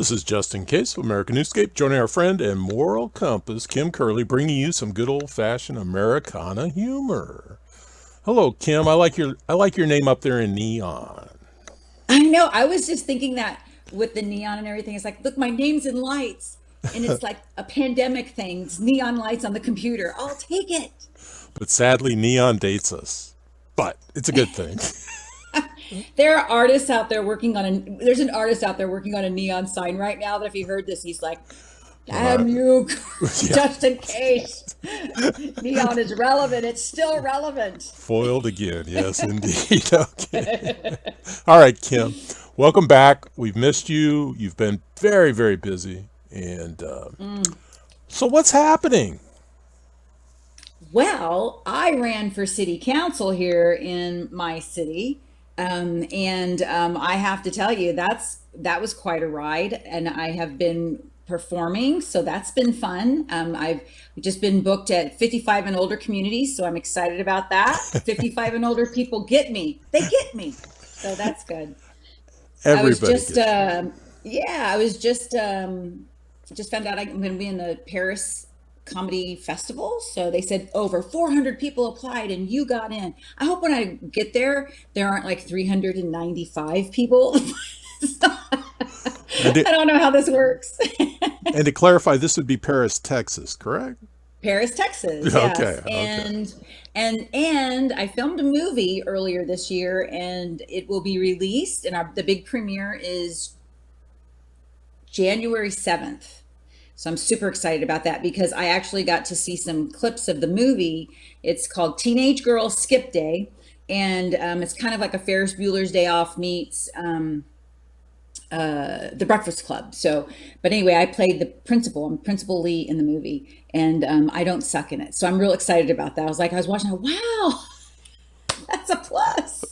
This is Justin Case of America Newscape, joining our friend and moral compass, Kim Kerley, bringing you some good old-fashioned Americana humor. Hello, Kim. I like your name up there in neon. I know. I was just thinking that with the neon and everything. It's like, look, my name's in lights. And it's like a pandemic thing. It's neon lights on the computer. I'll take it. But sadly, neon dates us. But it's a good thing. There are artists out there working on there's an artist out there working on a neon sign right now that if he heard this, he's like, Uh, damn you, yeah, just in case. Neon is relevant. It's still relevant. foiled again. Yes, indeed. Okay. All right, Kim. Welcome back. We've missed you. You've been very, very busy. And so what's happening? Well, I ran for city council here in my city. And I have to tell you, that was quite a ride. And I have been performing, so that's been fun. I've just been booked at 55 and older communities, so I'm excited about that. 55 and older people get me. They get me. So that's good. I was Everybody just, gets you. yeah, I was just found out I'm going to be in the Paris Comedy Festival. So they said over 400 people applied and you got in. I hope when I get there, there aren't like 395 people. And to, I don't know how this works. and to clarify, this would be Paris, Texas, correct? Paris, Texas, Okay, yes. okay. And I filmed a movie earlier this year and it will be released and the big premiere is January 7th. So I'm super excited about that because I actually got to see some clips of the movie. It's called Teenage Girl Skip Day. And it's kind of like a Ferris Bueller's Day Off meets The Breakfast Club. So, but anyway, I played the principal. I'm Principal Lee in the movie, and I don't suck in it. So I'm real excited about that. I was watching. Wow, that's a plus.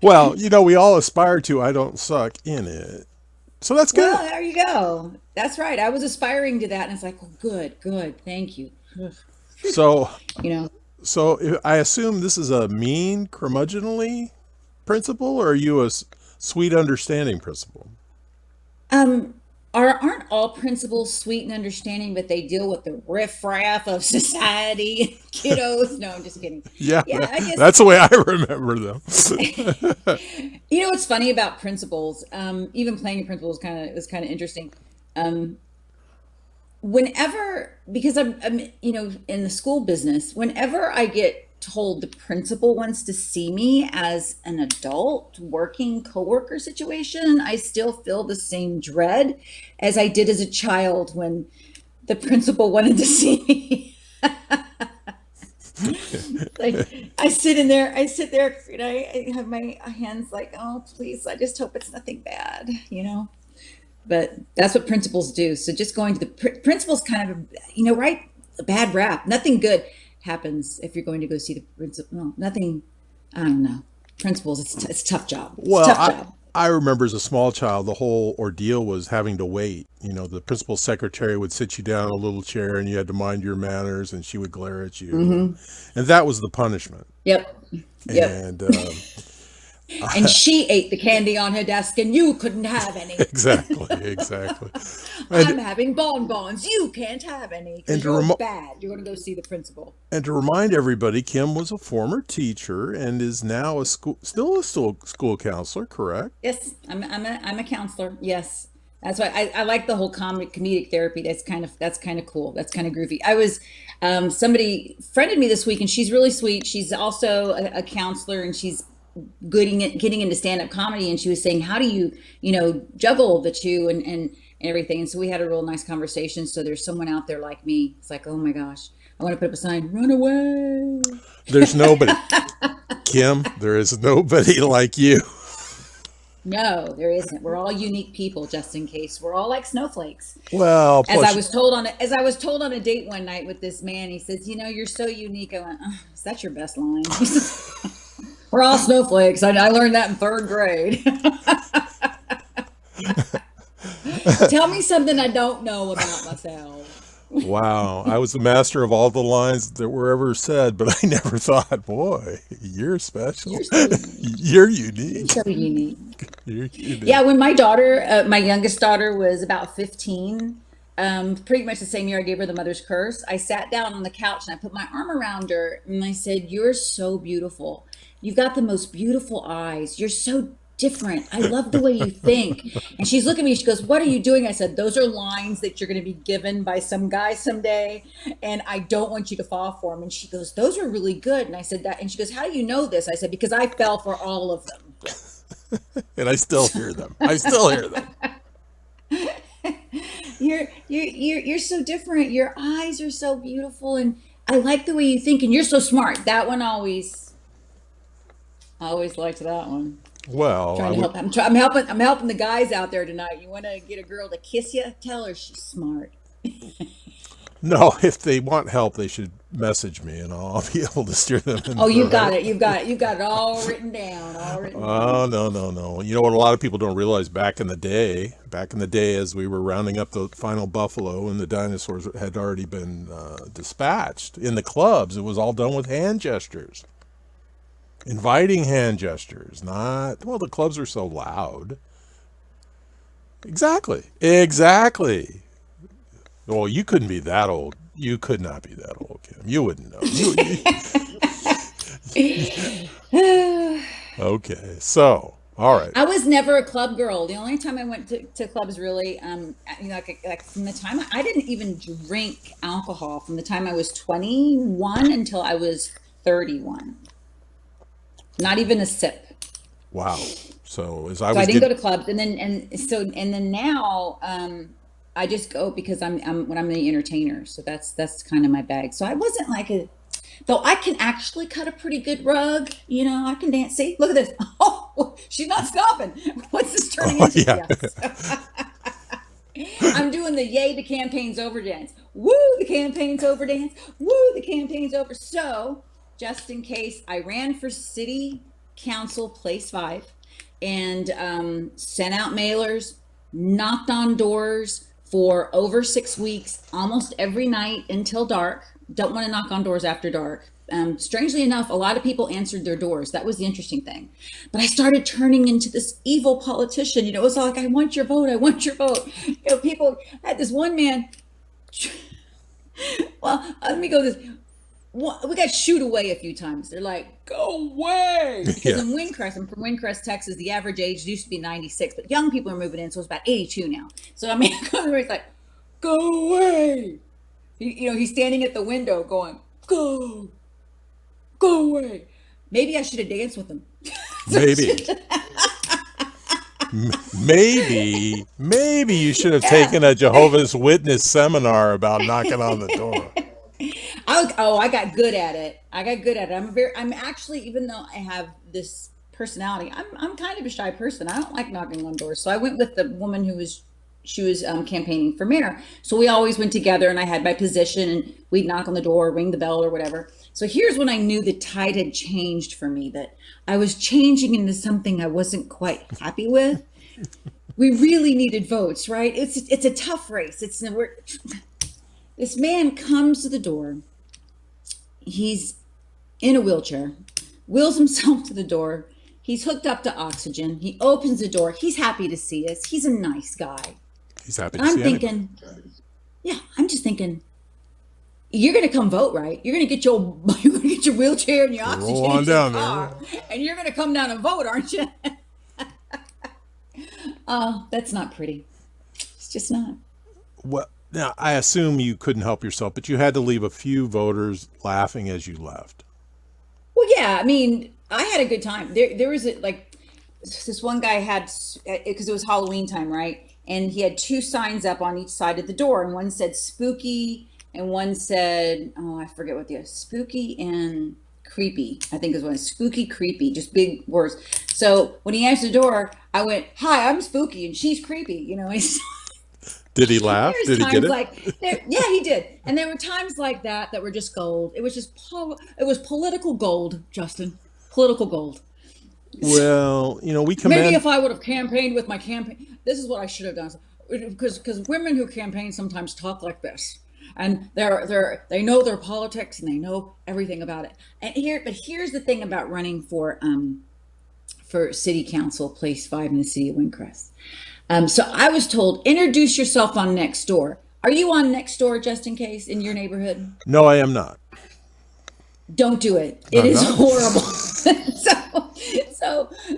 Well, we all aspire to I don't suck in it. So that's good. Well, there you go. That's right. I was aspiring to that, and it's like, oh, good, good, thank you. So You know, I assume this is a mean curmudgeonly principal, or are you a sweet understanding principal? um, aren't all principals sweet and understanding, but they deal with the riffraff of society, kiddos? No, I'm just kidding. Yeah, Yeah, I guess. that's the way I remember them. You know what's funny about principals? Even playing a principal is kind of interesting. Um, Whenever, because I'm in the school business, whenever I get told the principal wants to see me as an adult working coworker situation, I still feel the same dread as I did as a child when the principal wanted to see me. Like I sit there, and I have my hands like, oh, please, I just hope it's nothing bad. But that's what principals do. So just going to the principal's kind of, right? A bad rap. Nothing good happens if you're going to go see the principal. No, nothing. I don't know. Principals, it's a tough job. It's a Well, tough I job. I remember as a small child, the whole ordeal was having to wait. The principal secretary would sit you down in a little chair, and you had to mind your manners, and she would glare at you, and that was the punishment. Yep. Yep. And And she ate the candy on her desk, and you couldn't have any. exactly, exactly. I'm And having bonbons. You can't have any and because to you're remo- bad. You're going to go see the principal. and to remind everybody, Kim was a former teacher and is now still a school counselor, correct? Yes, I'm a counselor. Yes, that's why I like the whole comedic therapy. That's kind of cool. That's kind of groovy. Somebody friended me this week, and she's really sweet. She's also a counselor, and she's getting into stand up comedy. And she was saying, how do you juggle the two and everything. And so we had a real nice conversation. So there's someone out there like me. It's like, oh my gosh, I want to put up a sign, run away. There's nobody, Kim. There is nobody like you. No, there isn't. We're all unique people, just in case. We're all like snowflakes. Well, As I plus was told on a date one night with this man, he says, "You're so unique." I went, oh, "Is that your best line?" He says, "We're all snowflakes." I learned that in third grade. Tell me something I don't know about myself. Wow, I was the master of all the lines that were ever said, but I never thought, boy, you're special. You're so unique. You're You're unique. so unique. You're Yeah, unique. when my daughter, my youngest daughter, was about 15, pretty much the same year I gave her the mother's curse, I sat down on the couch and I put my arm around her and I said, "You're so beautiful. You've got the most beautiful eyes. You're so different. I love the way you think." And she's looking at me, she goes, "What are you doing?" I said, "Those are lines that you're going to be given by some guy someday, and I don't want you to fall for them." And she goes, "Those are really good." And I said that, and she goes, "How do you know this?" I said, "Because I fell for all of them." And I still hear them. I still hear them. You're so different. Your eyes are so beautiful, and I like the way you think, and you're so smart. That one always, I always liked that one. Well, I Trying to would. help. I'm helping the guys out there tonight. You want to get a girl to kiss you? Tell her she's smart. No, if they want help, they should message me, and I'll be able to steer them in Oh, the you've right. got it. You've got it. You've got it all written down. All written Oh, down. no, no, no. You know what a lot of people don't realize back in the day, as we were rounding up the final buffalo and the dinosaurs had already been dispatched in the clubs, it was all done with hand gestures, inviting hand gestures, not, well, the clubs are so loud. Exactly. Exactly. Well, you couldn't be that old. You could not be that old, Kim. You wouldn't know. Okay. So, all right. I was never a club girl. The only time I went to clubs really, like from the time I didn't even drink alcohol from the time I was 21 until I was 31. Not even a sip. Wow. So as I So I was didn't go getting, to clubs, and then now, I just go because I'm when I'm the entertainer. So that's kind of my bag. So I wasn't like a though I can actually cut a pretty good rug. I can dance. See, look at this. Oh, she's not stopping. What's this turning oh into? yeah, Yes. I'm doing the yay, the campaign's over dance. Woo, the campaign's over dance. Woo, the campaign's over. So, just in case, I ran for city council place 5 and sent out mailers, knocked on doors for over 6 weeks, almost every night until dark. Don't want to knock on doors after dark. Strangely enough, a lot of people answered their doors. That was the interesting thing. But I started turning into this evil politician. It was like, I want your vote. I want your vote. People had this one man. Well, let me go this. We got shooed away a few times. They're like, go away. Because yeah. in Windcrest, I'm from Windcrest, Texas, the average age used to be 96, but young people are moving in, so it's about 82 now. So I mean, it's like, go away. He's standing at the window going, go, go away. Maybe I should have danced with him. Maybe, maybe you should have Yeah. taken a Jehovah's Witness seminar about knocking on the door. I got good at it. I got good at it. I'm actually, even though I have this personality, I'm kind of a shy person. I don't like knocking on doors. So I went with the woman she was campaigning for mayor. So we always went together, and I had my position, and we'd knock on the door, ring the bell, or whatever. So here's when I knew the tide had changed for me, that I was changing into something I wasn't quite happy with. We really needed votes, right? It's a tough race. This man comes to the door. He's in a wheelchair, wheels himself to the door. He's hooked up to oxygen. He opens the door. He's happy to see us. He's a nice guy. He's happy And to I'm see anybody. thinking, yeah, I'm just thinking, you're gonna come vote, right? You're gonna get your you're gonna get your wheelchair and your Roll oxygen on into the down there. car, and you're gonna come down and vote, aren't you? Oh, that's not pretty. It's just not. Well, now I assume you couldn't help yourself, but you had to leave a few voters laughing as you left. Well, yeah, I mean, I had a good time. There was like this one guy had, because it was Halloween time, right? And he had two signs up on each side of the door, and one said spooky, and one said, oh, I forget what the other, spooky and creepy. I think is one, spooky, creepy, just big words. So when he answered the door, I went, "Hi, I'm spooky, and she's creepy." Did he laugh? There's Did he get times it? like there, yeah, he did, and there were times like that were just gold. It was just it was political gold, Justin. Political gold. Well, we Maybe commend. if I would have campaigned with my campaign, this is what I should have done. Because women who campaign sometimes talk like this. and they know their politics and they know everything about it. And here's the thing about running for city council, place 5 in the city of Windcrest. So I was told, introduce yourself on Nextdoor. Are you on Nextdoor just in case in your neighborhood? No, I am not. Don't do it. It I'm is not. horrible.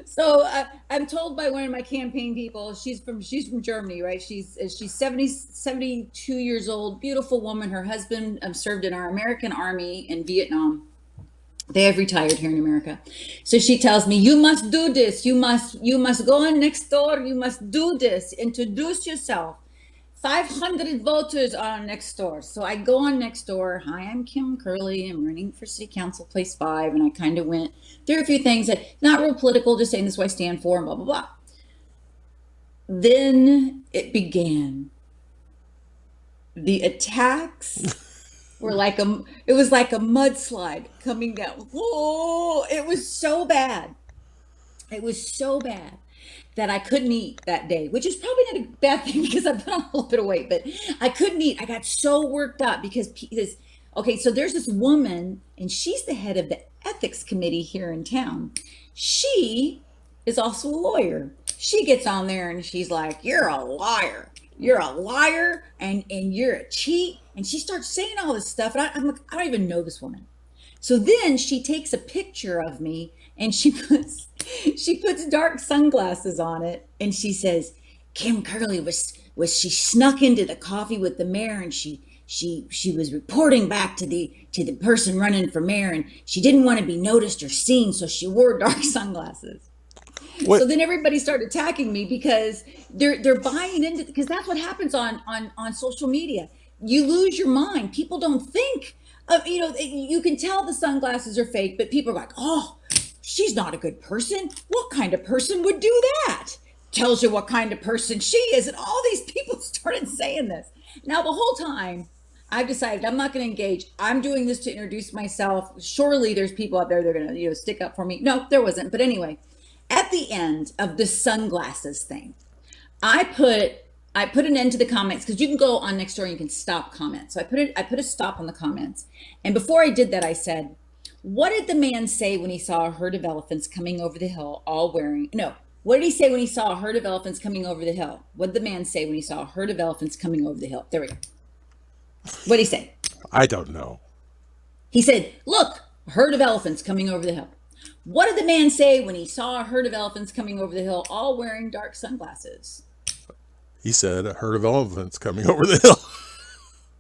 So I'm told by one of my campaign people, she's from Germany, right? She's 72 years old, beautiful woman. Her husband served in our American army in Vietnam. They have retired here in America. So she tells me, you must do this. You must go on Nextdoor. You must do this. Introduce yourself. 500 voters are next door. So I go on Nextdoor. Hi, I'm Kim Kerley. I'm running for city council, place 5. And I kind of went through a few things that not real political, just saying this is what I stand for and blah, blah, blah. Then it began. The attacks were it was like a mudslide coming down. Whoa, it was so bad. It was so bad that I couldn't eat that day, which is probably not a bad thing because I put on a little bit of weight, but I couldn't eat. I got so worked up because okay, so there's this woman and she's the head of the ethics committee here in town. She is also a lawyer. She gets on there and she's like, you're a liar. You're a liar and you're a cheat. And she starts saying all this stuff. And I'm like, I don't even know this woman. So then she takes a picture of me and she puts dark sunglasses on it and she says, Kim Kerley was she snuck into the coffee with the mayor and she was reporting back to the person running for mayor and she didn't want to be noticed or seen, so she wore dark sunglasses. What? So then everybody started attacking me because they're buying into, because that's what happens on social media. You lose your mind. People don't think you can tell the sunglasses are fake, but people are like, oh, she's not a good person. What kind of person would do that? Tells you what kind of person she is. And all these people started saying this. Now, the whole time, I've decided I'm not going to engage. I'm doing this to introduce myself. Surely there's people out there that are going to stick up for me. No, there wasn't. But anyway, at the end of the sunglasses thing, I put an end to the comments because you can go on Nextdoor and you can stop comments. So I put a stop on the comments. And before I did that, I said, what did the man say when he saw a herd of elephants coming over the hill all wearing, no, what did he say when he saw a herd of elephants coming over the hill? What did the man say when he saw a herd of elephants coming over the hill? There we go. What did he say? I don't know. He said, look, a herd of elephants coming over the hill. What did the man say when he saw a herd of elephants coming over the hill all wearing dark sunglasses? He said a herd of elephants coming over the hill.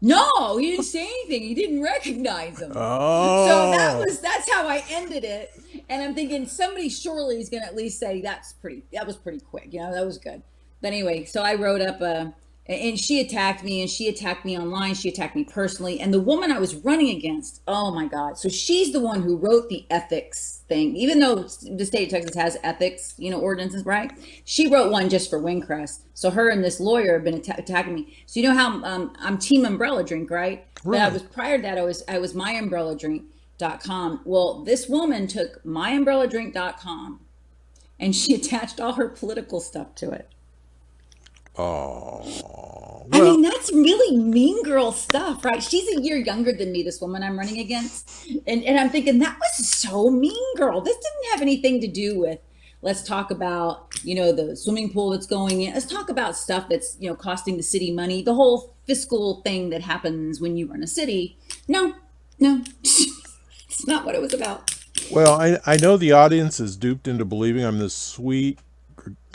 No, he didn't say anything. He didn't recognize him. So Oh. that's how I ended it. And I'm thinking somebody surely is going to at least say that was pretty quick. That was good. But anyway, so I wrote up and she attacked me and she attacked me online. She attacked me personally. And the woman I was running against, oh my God. So she's the one who wrote the ethics thing, even though the state of Texas has ethics, ordinances, right? She wrote one just for Windcrest. So her and this lawyer have been attacking me. So you know how I'm Team Umbrella Drink, right? But Right. prior to that, I was myumbelladrink.com. Well, this woman took myumbelladrink.com and she attached all her political stuff to it. Oh. I Well, mean, that's really mean girl stuff, right? She's a year younger than me, this woman I'm running against. And I'm thinking, that was so mean girl. This didn't have anything to do with, let's talk about, the swimming pool that's going in. Let's talk about stuff that's, costing the city money, the whole fiscal thing that happens when you run a city. No, no, it's not what it was about. well, I know the audience is duped into believing I'm this sweet,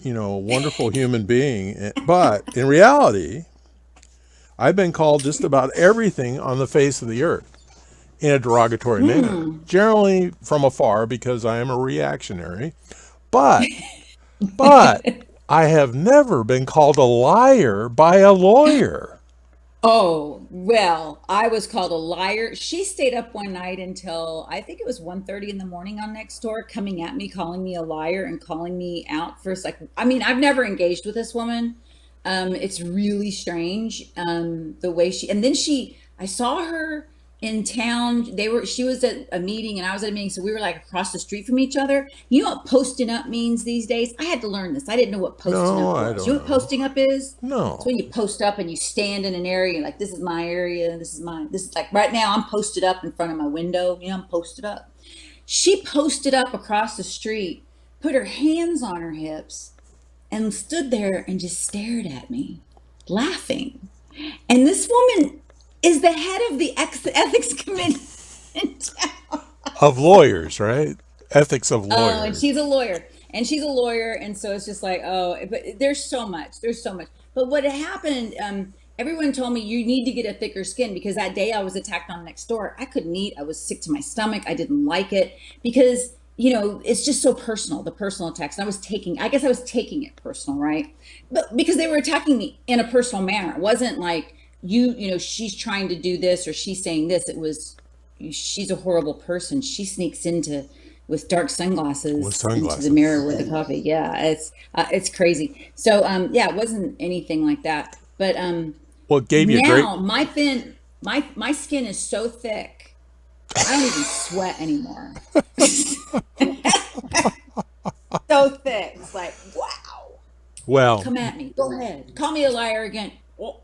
wonderful human being, but in reality, I've been called just about everything on the face of the earth in a derogatory manner, generally from afar because I am a reactionary. But, but I have never been called a liar by a lawyer. Oh, well, I was called a liar. She stayed up one night until I think it was 1:30 in the morning on Nextdoor, coming at me, calling me a liar and calling me out for like, I mean, I've never engaged with this woman. It's really strange. The way I saw her in town. She was at a meeting and I was at a meeting, so we were like across the street from each other. You know what posting up means these days? I had to learn this. I didn't know what posting No, up I was. You don't know what know. posting up is? It's No. when you post up and you stand in an area like, this is my area and this is mine. This is like right now I'm posted up in front of my window. You know, I'm posted up. She posted up across the street, put her hands on her hips, and stood there and just stared at me, laughing. And this woman is the head of the ethics committee in town. Of lawyers, right? Ethics of Oh, and lawyers. she's a lawyer. And she's a lawyer. And so it's just like, oh, but there's so much. There's so much. But what happened, everyone told me you need to get a thicker skin because that day I was attacked on next door. I couldn't eat. I was sick to my stomach. I didn't like it because, it's just so personal, the personal attacks. And I guess I was taking it personal, right? But because they were attacking me in a personal manner. It wasn't like, she's trying to do this or she's saying this. It was, she's a horrible person. She sneaks into with dark With sunglasses into the mirror with sunglasses. the coffee. Yeah, it's crazy. So yeah, it wasn't anything like that. But Well, it gave you a great. now my skin is so thick, I don't even sweat anymore. So thick. It's like, wow. Well, Come at me. Go ahead. Call me a liar again. Oh,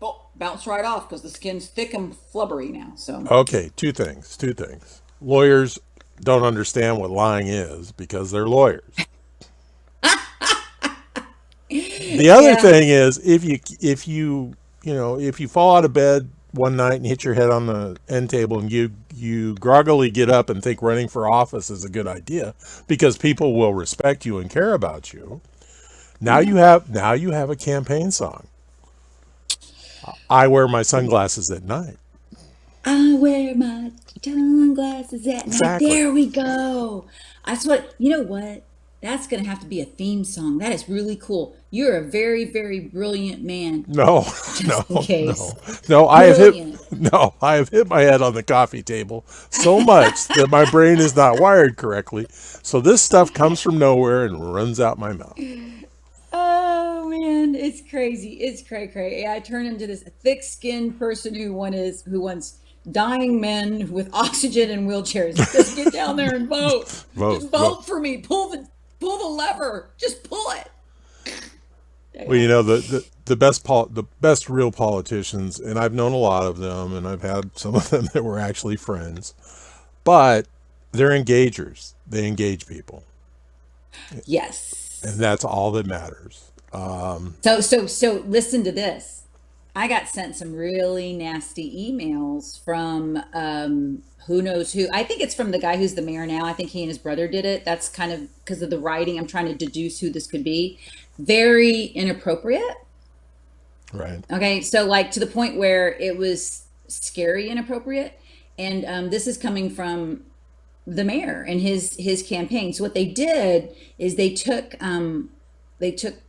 oh, bounce right off because the skin's thick and flubbery now. So okay, two things. Two things. Lawyers don't understand what lying is because they're lawyers. The other yeah. thing is if you fall out of bed one night and hit your head on the end table and you groggily get up and think running for office is a good idea because people will respect you and care about you. Now you have a campaign song. I wear my sunglasses at night. I wear my sunglasses at night. Exactly. There we go. That's what, you know what? That's going to have to be a theme song. That is really cool. You're a very, very brilliant man, No, just in no, case. no, no. I have hit Brilliant. no. I have hit my head on the coffee table so much that my brain is not wired correctly. So this stuff comes from nowhere and runs out my mouth. Oh man, it's crazy. It's cray cray. Yeah, I turn into this thick-skinned person who wants dying men with oxygen and wheelchairs. Just get down there and vote. Vote, Just vote. vote for me. Pull the lever. Just pull it. Well, Yeah. the best real politicians, and I've known a lot of them, and I've had some of them that were actually friends, but they're engagers. They engage people, and Yes. that's all that matters. So listen to this. I got sent some really nasty emails from who knows who. I think it's from the guy who's the mayor now. I think he and his brother did it. That's kind of because of the writing. I'm trying to deduce who this could be. Very inappropriate. Right. Okay, so like to the point where it was scary inappropriate. And this is coming from the mayor and his campaign. So what they did is they took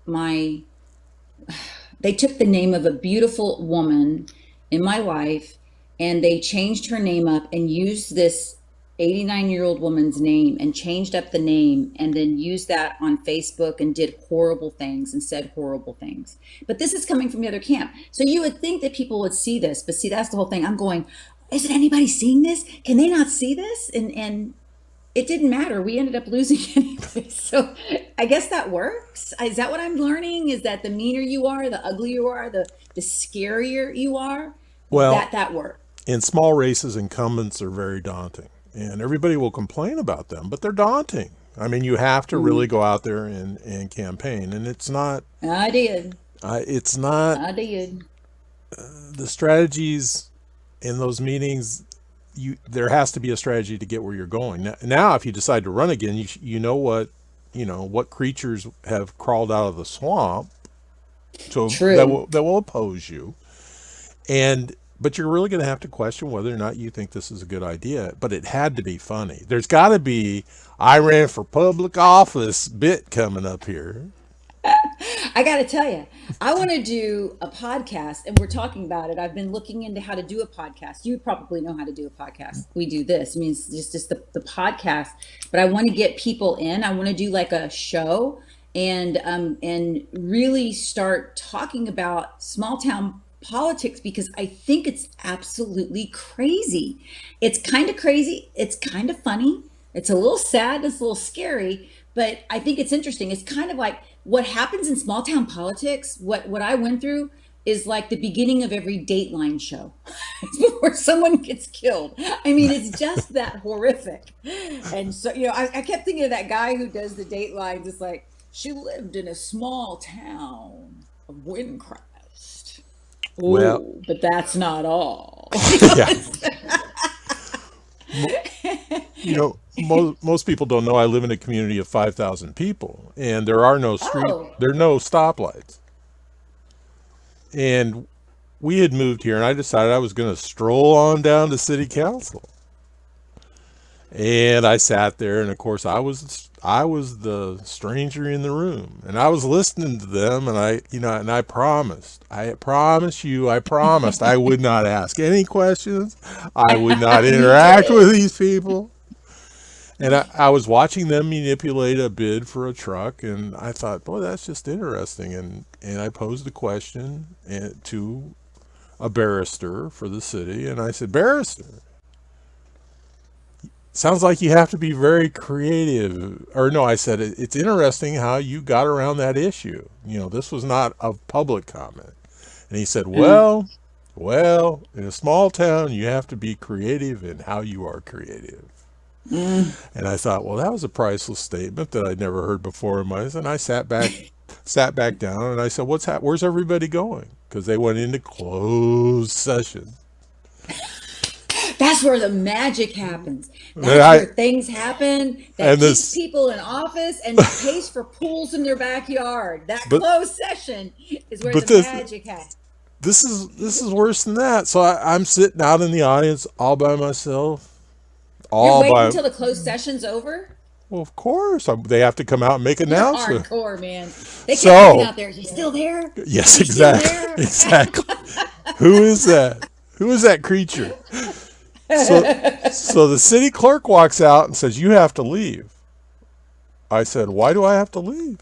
my they took the name of a beautiful woman in my life and they changed her name up and used this 89-year-old woman's name and changed up the name and then used that on Facebook and did horrible things and said horrible things. But this is coming from the other camp. So you would think that people would see this, but see, that's the whole thing. I'm going, isn't anybody seeing this? Can they not see this? And it didn't matter. We ended up losing anyway. So I guess that works. Is that what I'm learning? Is that the meaner you are, the uglier you are, the scarier you are, Well, that works. in small races, incumbents are very daunting, and everybody will complain about them, but they're daunting. I mean, you have to really Mm. go out there and campaign, and I did. it's not I did. the strategies in those meetings. There has to be a strategy to get where you're going. Now if you decide to run again, you know what creatures have crawled out of the swamp True. that will oppose you, and but you're really going to have to question whether or not you think this is a good idea. But it had to be funny. There's got to be I ran for public office bit coming up here. I got to tell you, I want to do a podcast, and we're talking about it. I've been looking into how to do a podcast. You probably know how to do a podcast. We do this. I mean, it's just the podcast, but I want to get people in. I want to do like a show and really start talking about small town politics because I think it's absolutely crazy. It's kind of crazy. It's kind of funny. It's a little sad. It's a little scary, but I think it's interesting. It's kind of like what happens in small town politics. What I went through is like the beginning of every Dateline show. It's before someone gets killed. I mean, it's just that horrific. And so, I kept thinking of that guy who does the Datelines. It's like, she lived in a small town of Windcrest. Well, Oh, but that's not all. yeah. Most people don't know I live in a community of 5,000 people, and there are no Oh, there are no stoplights. And we had moved here, and I decided I was going to stroll on down to city council. And I sat there, and of course, I was the stranger in the room, and I was listening to them, and I promised, I promised I would not ask any questions, I would not you interact with did. these people, and I was watching them manipulate a bid for a truck, and I thought, boy, that's just interesting, and I posed a question to a barrister for the city, and I said, barrister, sounds like you have to be very creative. Or no, I said, it's interesting how you got around that issue. This was not a public comment. And he said, Uh, well, in a small town, you have to be creative in how you are creative. mm. And I thought, well, that was a priceless statement that I'd never heard before in my life. And I sat back down, and I said, where's everybody going? Because they went into closed session. That's where the magic happens. And That's I where things happen that and keeps this, people in office and pays for pools in their backyard. That but closed session is where but the this magic happens. this is worse than that. So I'm sitting out in the audience all by myself, You're all waiting by. until the closed session's over? Well, of course, they have to come out and make You're announcements. hardcore, man. They kept looking So out there. Is he still there? yes, Is he still exactly, there? exactly. Who is that? Who is that creature? So the city clerk walks out and says, "You have to leave." I said, "Why do I have to leave?"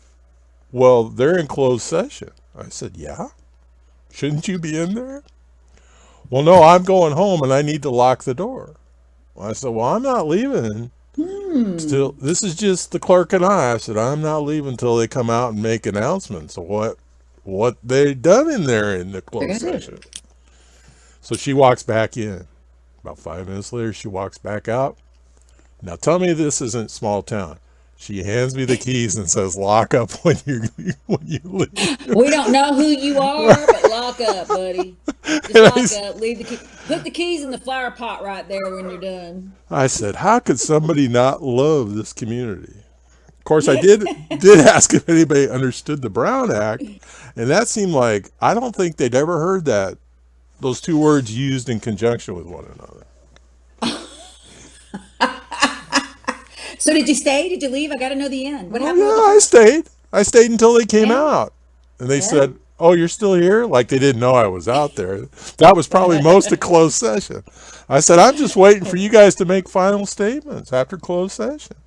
Well, they're in closed session. I said, "Yeah, shouldn't you be in there?" Well, no, I'm going home and I need to lock the door. I said, "Well, I'm not leaving Hmm. till this is just the clerk and I." I said, "I'm not leaving until they come out and make announcements of what they done in there in the They're closed gonna do. session." So she walks back in. About 5 minutes later, she walks back out. Now tell me this isn't small town. She hands me the keys and says, "Lock up when you leave." We don't know who you are, but lock up, buddy. Just And lock up. Leave the key. Put the keys in the flower pot right there when you're done. I said, "How could somebody not love this community?" Of course, I did ask if anybody understood the Brown Act, and that seemed like I don't think they'd ever heard that those two words used in conjunction with one another. So did you stay? Did you leave? I got to know the end. What Oh happened with the yeah, I truck? stayed. I stayed until they came Yeah, out, and they yeah. said, "Oh, you're still here?" Like they didn't know I was out there. That was probably most of closed session. I said, "I'm just waiting for you guys to make final statements after closed session."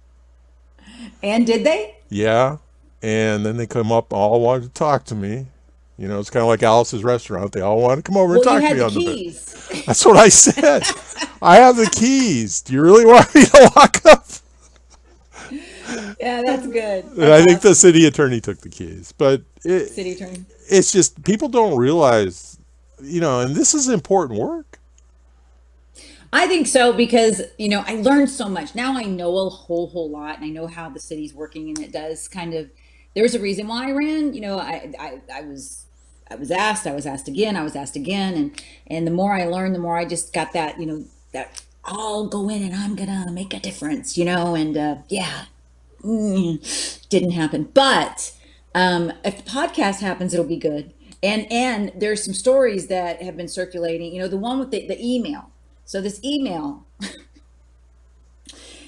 And did they? Yeah, and then they come up, all wanted to talk to me. It's kind of like Alice's restaurant. They all want to come over and Well, you talk to had me the on the bed. keys. That's what I said. I have the keys. Do you really want me to lock up? Yeah, that's good. And That's I think the awesome. city attorney took the keys. But City attorney. it's just people don't realize, and this is important work. I think so because, I learned so much. Now I know a whole lot and I know how the city's working and it does kind of there's a reason why I ran. I was asked again, I was asked again and the more I learned, the more I just got that, that I'll go in and I'm gonna make a difference, and yeah, didn't happen. But if the podcast happens, it'll be good. And there's some stories that have been circulating. The one with the email. So this email,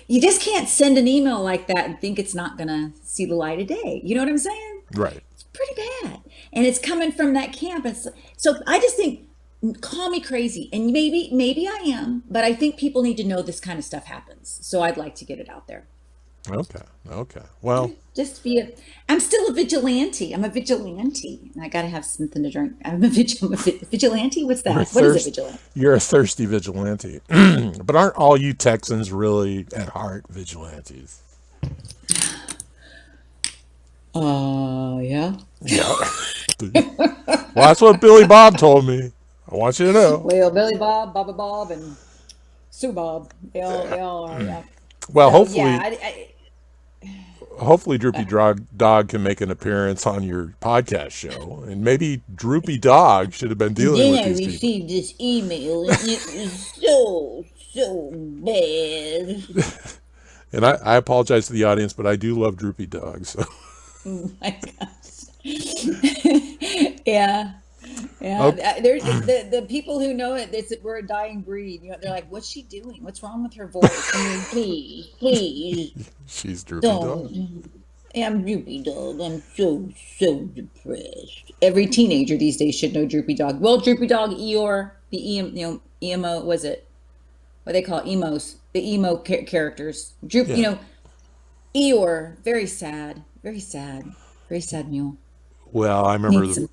you just can't send an email like that and think it's not gonna see the light of day. You know what I'm saying? Right. It's pretty bad, and it's coming from that campus. So I just think, call me crazy, and maybe I am, but I think people need to know this kind of stuff happens. So I'd like to get it out there. Okay. Okay. Well, Just be a. I'm still a vigilante. I'm a vigilante, and I got to have something to drink. I'm a vigilante. What's you're a that? What is a thirst. vigilante? You're a thirsty vigilante. But aren't all you Texans really at heart vigilantes? Yeah. Yeah. Well, that's what Billy Bob told me. I want you to know. Well, Billy Bob, Baba Bob, and Sue Bob. They all are. Yeah. Well, So yeah, hopefully, hopefully Droopy Dog can make an appearance on your podcast show, and maybe Droopy Dog should have been and dealing with then I these people. received this email, and it was so bad. And I apologize to the audience, but I do love Droopy Dog. So Oh my gosh. Yeah. Yeah, okay. there's the people who know it. It's we're a dying breed. You know, they're like, "What's she doing? What's wrong with her voice? I mean, please, She's Droopy Dog. don't." I'm Droopy Dog. I'm so depressed. Every teenager these days should know Droopy Dog. Well, Droopy Dog, Eeyore, emo was it? What they call emos, the emo characters. Droop, Yeah. Eeyore, very sad, very sad mule. Well, I remember Needs some.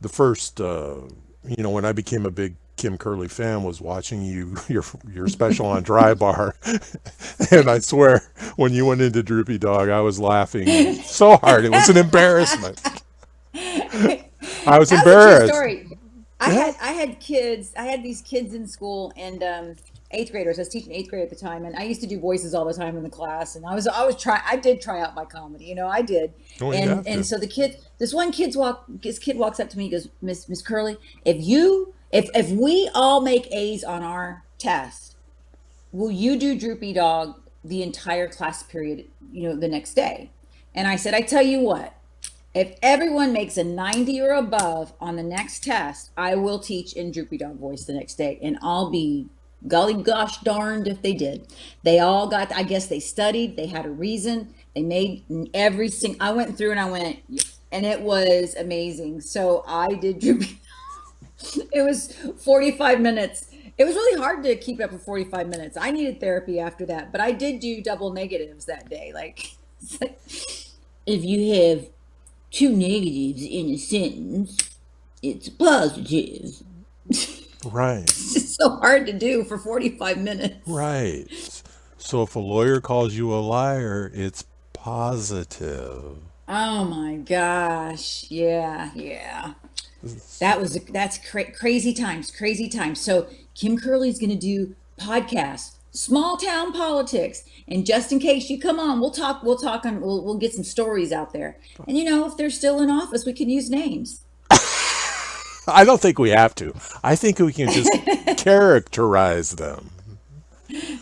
the first, when I became a big Kim Curley fan was watching your special on Dry Bar, and I swear when you went into Droopy Dog, I was laughing so hard it was an embarrassment. I was That was a true embarrassed. story. Yeah. I had kids. I had these kids in school and eighth graders. I was teaching eighth grade at the time, and I used to do voices all the time in the class. And I did try out my comedy. I did. Oh, you And have to. and so this kid walks up to me, and goes, Miss Curley, if we all make A's on our test, will you do Droopy Dog the entire class period? The next day. And I said, I tell you what. If everyone makes a 90 or above on the next test, I will teach in Droopy Dog voice the next day. And I'll be golly gosh darned if they did. They all got, I guess they studied, they had a reason, they made every single, I went through and I went, and it was amazing. So I did Droopy. It was 45 minutes. It was really hard to keep up for 45 minutes. I needed therapy after that, but I did do double negatives that day. Like, if you have two negatives in a sentence, it's positive. Right. It's just so hard to do for 45 minutes. Right. So if a lawyer calls you a liar, it's positive. Oh my gosh. Yeah, yeah. That's crazy times, crazy times. So Kim Curley's going to do podcasts, small town politics, and just in case you come on, we'll get some stories out there. And if they're still in office, we can use names. I don't think we have to. I think we can just characterize them.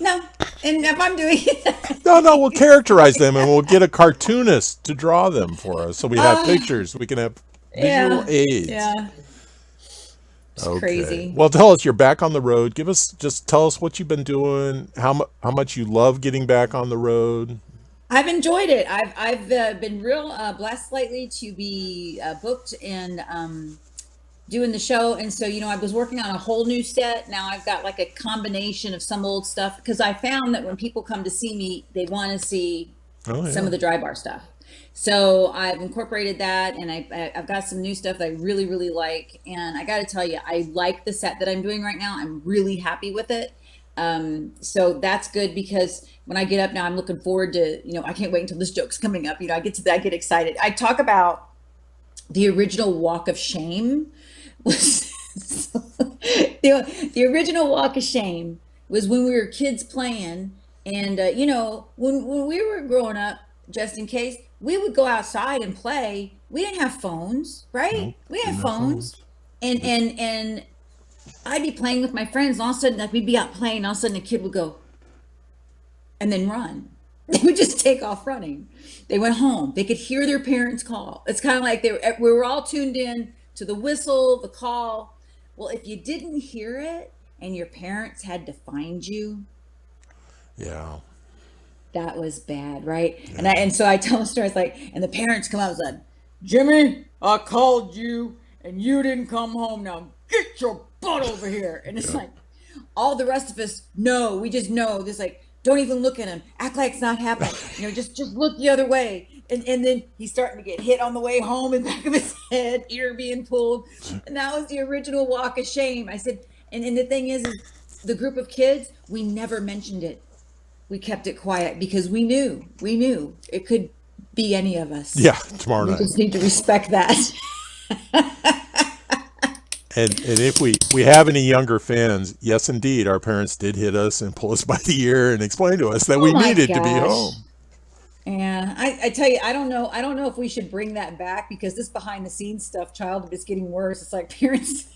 No, and if I'm doing it, No, no, we'll characterize them and we'll get a cartoonist to draw them for us. So we have uh, pictures. We can have visual yeah, aids. yeah, it's Okay. crazy. Well, tell us you're back on the road. Tell us what you've been doing. How much you love getting back on the road. I've enjoyed it. I've been real blessed lately to be booked and doing the show. And so, I was working on a whole new set. Now I've got like a combination of some old stuff because I found that when people come to see me, they want to see Oh some yeah. of the dry bar stuff. So I've incorporated that, and I've got some new stuff that I really really like. And I got to tell you, I like the set that I'm doing right now. I'm really happy with it. So that's good because when I get up now, I'm looking forward to I can't wait until this joke's coming up. I get excited. I talk about the original Walk of Shame was the original Walk of Shame was when we were kids playing, and when we were growing up, just in case we would go outside and play. We didn't have phones, right? Nope. We didn't Didn't have have phones, phones. and I'd be playing with my friends, and all of a sudden, like we'd be out playing, and all of a sudden, a kid would go and then run. They would just take off running. They went home. They could hear their parents call. It's kind of like we were all tuned in to the whistle, the call. Well, if you didn't hear it and your parents had to find you, Yeah. that was bad, right? And Yeah. so I tell the stories like, and the parents come out and said, Jimmy, I called you and you didn't come home. Now get your butt over here. And it's Yeah. like all the rest of us know, we just know this like Don't even look at him. Act like it's not happening. Just look the other way. And then he's starting to get hit on the way home in the back of his head, ear being pulled. And that was the original walk of shame. I said, and the thing is the group of kids, we never mentioned it. We kept it quiet because we knew it could be any of us. Yeah, tomorrow We night. just need to respect that. And if we have any younger fans, yes, indeed, our parents did hit us and pull us by the ear and explain to us that Oh we my needed to be home. gosh. Yeah, I tell you, I don't know if we should bring that back because this behind the scenes stuff, childhood is getting worse. It's like parents,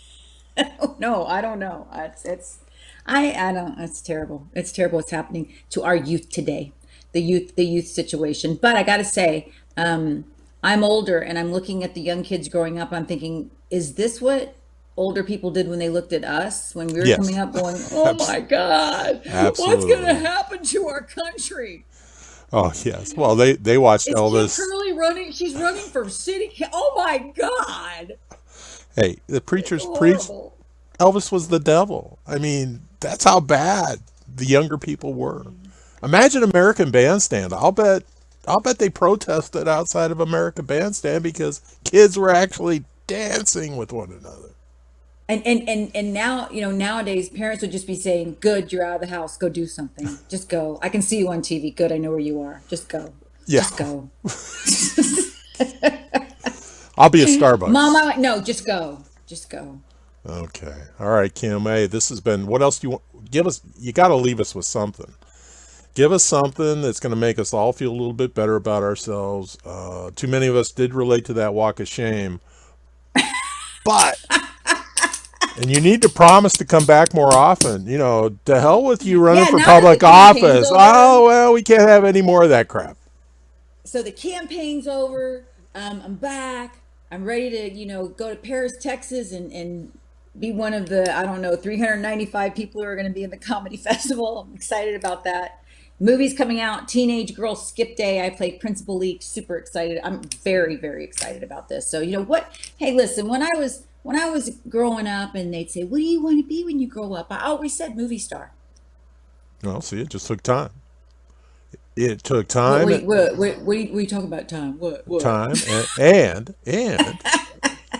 no, I don't know. I don't, it's terrible. It's terrible what's happening to our youth today, the youth situation. But I got to say, I'm older and I'm looking at the young kids growing up. I'm thinking, is this what older people did when they looked at us when we were coming Yes, up going, oh my abs- God, what's going to absolutely. happen to our country? Oh, yes. Well, they watched Is Kim Elvis. Curley running? She's running for Oh my God. Hey, the It's preachers preached horrible. Elvis was the devil. I mean, that's how bad the younger people were. Imagine American Bandstand. I'll bet they protested outside of American Bandstand because kids were actually dancing with one another. And now, nowadays parents would just be saying, good, you're out of the house. Go do something. Just go. I can see you on TV. Good, I know where you are. Just go. Yeah, Just go. I'll be a Mom, Starbucks. no, just go. Just go. Okay. All right, Kim. Hey, this has been. What else do you want? Give us. You got to leave us with something. Give us something that's going to make us all feel a little bit better about ourselves. Too many of us did relate to that walk of shame, but and you need to promise to come back more often. To hell with you running Yeah, for now that the public campaign's office. over, Oh, well, we can't have any more of that crap. so the campaign's over. I'm back. I'm ready to, go to Paris, Texas, and be one of the, I don't know, 395 people who are going to be in the comedy festival. I'm excited about that. Movies coming out. Teenage Girl Skip Day. I play Principal Leak. Super excited. I'm very, very excited about this. So you know what? Hey, listen. When I was growing up, and they'd say, "What do you want to be when you grow up?" I always said movie star. Well, see, it just took time. It took What? time, Wait. What are you talking about? Time? What? time, and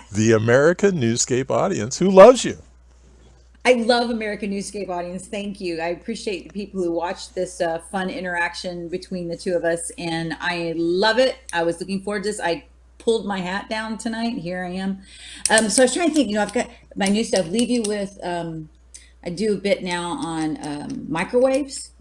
the America Newscape audience who loves you. I love America Newscape audience. Thank you. I appreciate the people who watched this fun interaction between the two of us, and I love it. I was looking forward to this. I pulled my hat down tonight. Here I am. So I was trying to think. I've got my new stuff. Leave you with. I do a bit now on microwaves.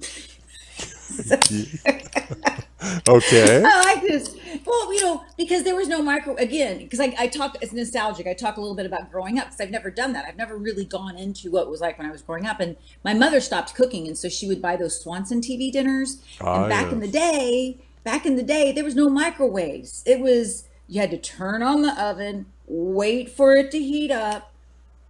Okay. I like this. Well, because there was no micro again, because I talk, it's nostalgic. I talk a little bit about growing up because I've never done that. I've never really gone into what it was like when I was growing up. And my mother stopped cooking, and so she would buy those Swanson TV dinners. And Ah, yes. back in the day, there was no microwaves. It was you had to turn on the oven, wait for it to heat up,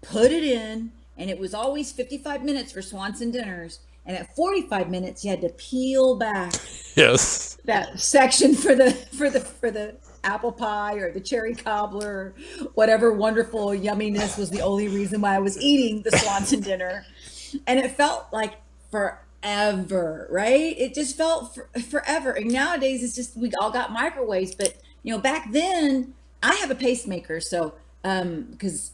put it in, and it was always 55 minutes for Swanson dinners. And at 45 minutes, you had to peel back Yes. that section for the apple pie or the cherry cobbler, or whatever wonderful yumminess was the only reason why I was eating the Swanson dinner, and it felt like forever, right? It just felt forever. And nowadays, it's just we all got microwaves, but back then, I have a pacemaker, so because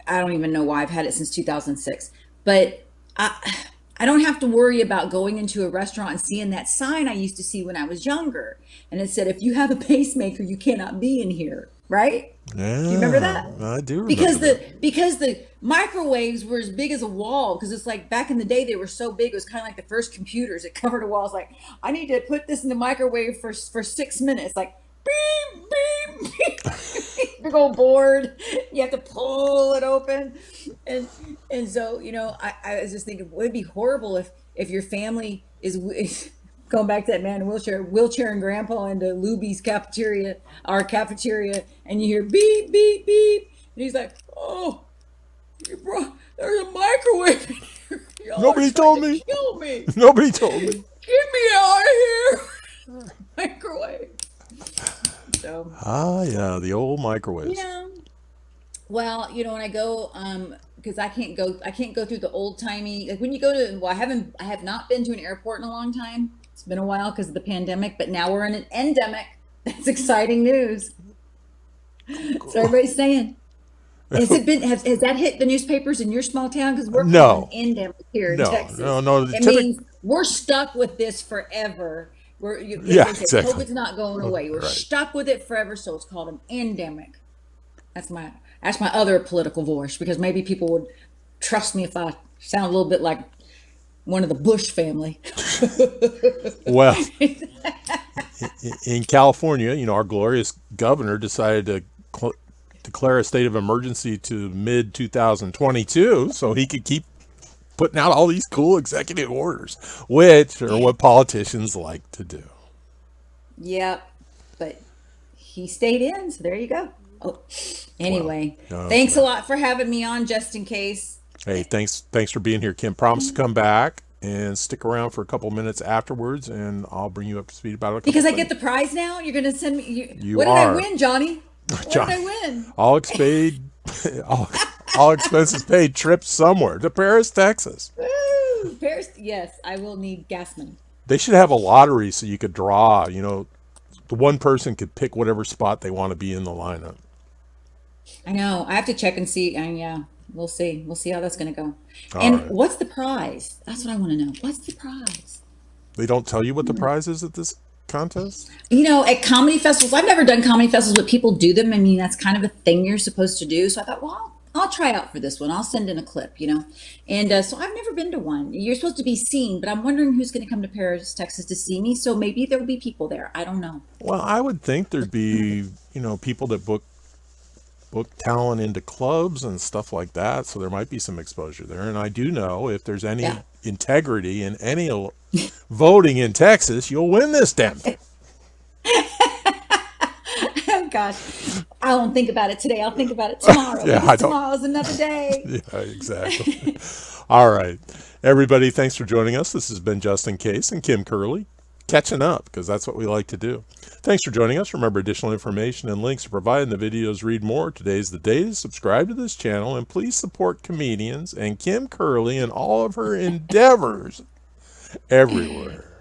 I don't even know why I've had it since 2006, but I don't have to worry about going into a restaurant and seeing that sign I used to see when I was younger. And it said, if you have a pacemaker, you cannot be in here. Right? Do you remember Yeah, that? I do remember Because that. the microwaves were as big as a wall. Because it's like back in the day they were so big. It was kind of like the first computers. It covered a wall. It's like I need to put this in the microwave for 6 minutes. Like beep beep beep. Big old board. You have to pull it open, and so I was just thinking, would it be horrible if your family is going back to that man in wheelchair and grandpa into Luby's cafeteria, our cafeteria, and you hear beep, beep, beep. And he's like, oh, there's a microwave in here. Y'all are Nobody trying told to me. kill me. Nobody told me. Get me out of here. Microwave. So, Ah, yeah, the old microwaves. yeah. Well, when I go, because I can't go through the old timey, like when you go to, well, I have not been to an airport in a long time. It's been a while because of the pandemic, but now we're in an endemic. That's exciting news. So everybody's saying, has that hit the newspapers in your small town? Because we're calling an No, endemic here in no, Texas. no. It Typically, means we're stuck with this forever. As yeah, they say, exactly. COVID's not going away. We're Right. stuck with it forever. So it's called an endemic. That's my other political voice because maybe people would trust me if I sound a little bit like one of the Bush family. Well, in California, our glorious governor decided to declare a state of emergency to mid 2022 so he could keep putting out all these cool executive orders, which are what politicians like to do. Yep, but he stayed in, so there you go. Oh, Well, anyway, thanks a okay. lot for having me on, just in case. Hey, thanks for being here, Kim. Promise to come back and stick around for a couple minutes afterwards, and I'll bring you up to speed about a couple Because I get things. the prize now, you're gonna send me. You What did I are, win, Johnny? What did Johnny. I win? All paid, all, all expenses paid. Trip somewhere to Paris, Texas. Woo! Paris. Yes, I will need gas money. They should have a lottery so you could draw. The one person could pick whatever spot they want to be in the lineup. I know. I have to check and see. And yeah, we'll see. We'll see how that's gonna go. All And right. what's the prize? That's what I want to know. What's the prize? They don't tell you what the prize is at this contest? At comedy festivals, I've never done comedy festivals, but people do them. I mean, that's kind of a thing you're supposed to do. So I thought, well, I'll try out for this one. I'll send in a clip. And so I've never been to one. You're supposed to be seen, but I'm wondering who's going to come to Paris, Texas to see me. So maybe there will be people there. I don't know. Well, I would think there'd be, people that book talent into clubs and stuff like that. So there might be some exposure there. And I do know if there's any Yeah. integrity in any voting in Texas, you'll win this damn thing. Oh, gosh. I won't think about it today. I'll think about it tomorrow Yeah, I because don't. tomorrow's another day. Yeah, exactly. All right. Everybody, thanks for joining us. This has been Justin Case and Kim Kerley catching up because that's what we like to do. Thanks for joining us. Remember, additional information and links are provided in the videos. Read more. Today's the day to subscribe to this channel and please support comedians and Kim Kerley and all of her endeavors everywhere.